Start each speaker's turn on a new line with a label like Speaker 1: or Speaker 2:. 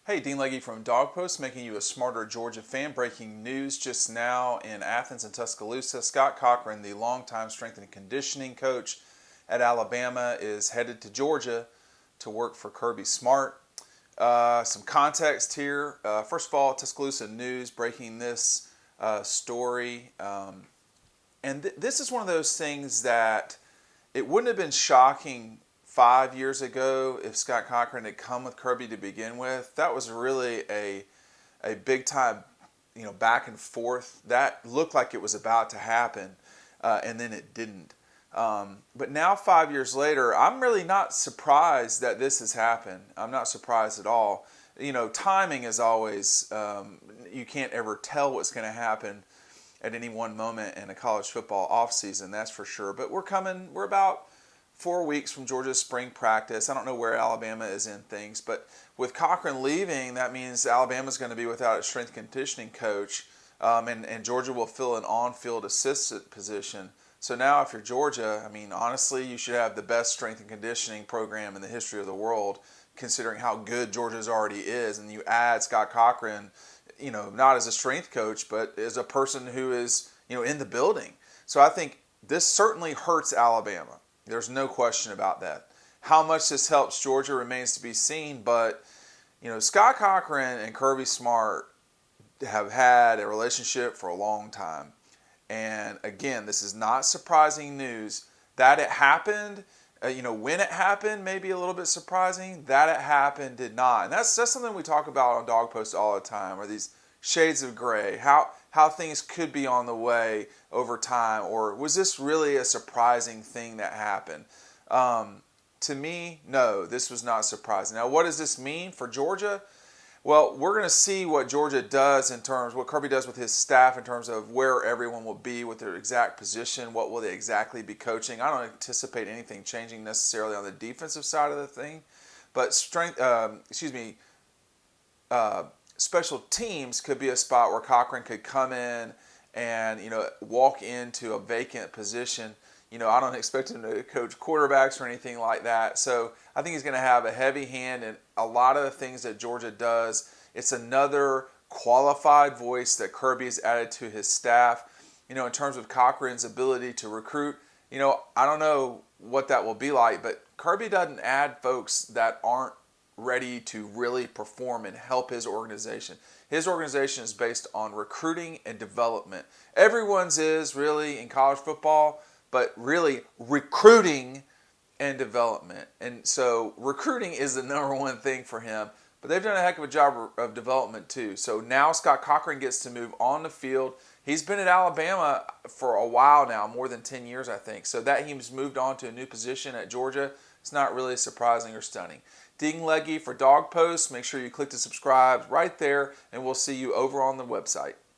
Speaker 1: Hey, Dean Legge from Dog Post, making you a smarter Georgia fan. Breaking news just now in Athens and Tuscaloosa. Scott Cochran, the longtime strength and conditioning coach at Alabama, is headed to Georgia to work for Kirby Smart. Some context here. First of all, Tuscaloosa News breaking this story. This is one of those things that it wouldn't have been shocking 5 years ago if Scott Cochran had come with Kirby to begin with. That was really a big time, back and forth. That looked like it was about to happen, and then it didn't. But now 5 years later, I'm really not surprised that this has happened. I'm not surprised at all. Timing is always, you can't ever tell what's going to happen at any one moment in a college football offseason, that's for sure. But we're about 4 weeks from Georgia's spring practice. I don't know where Alabama is in things, but with Cochran leaving, that means Alabama's going to be without a strength conditioning coach, and Georgia will fill an on-field assistant position. So now if you're Georgia, honestly, you should have the best strength and conditioning program in the history of the world, considering how good Georgia's already is. And you add Scott Cochran, not as a strength coach, but as a person who is, in the building. So I think this certainly hurts Alabama. There's no question about that. How much this helps Georgia remains to be seen, but Scott Cochran and Kirby Smart have had a relationship for a long time. And again, this is not surprising news. That it happened, when it happened, maybe a little bit surprising. That it happened did not. And that's something we talk about on Dog Post all the time, are these shades of gray, how things could be on the way over time, or was this really a surprising thing that happened? To me, no, this was not surprising. Now, what does this mean for Georgia? Well, we're going to see what Georgia does what Kirby does with his staff in terms of where everyone will be with their exact position, what will they exactly be coaching. I don't anticipate anything changing necessarily on the defensive side of the thing, but special teams could be a spot where Cochran could come in and walk into a vacant position. I don't expect him to coach quarterbacks or anything like that. So I think he's going to have a heavy hand in a lot of the things that Georgia does. It's another qualified voice that Kirby has added to his staff. In terms of Cochran's ability to recruit, I don't know what that will be like, but Kirby doesn't add folks that aren't ready to really perform and help his organization. His organization is based on recruiting and development. Everyone's is really in college football, but really recruiting and development. And so recruiting is the number one thing for him, but they've done a heck of a job of development too. So now Scott Cochran gets to move on the field. He's been at Alabama for a while now, more than 10 years, I think. So that he's moved on to a new position at Georgia, it's not really surprising or stunning. Dean Legge for Dog Post. Make sure you click to subscribe right there, and we'll see you over on the website.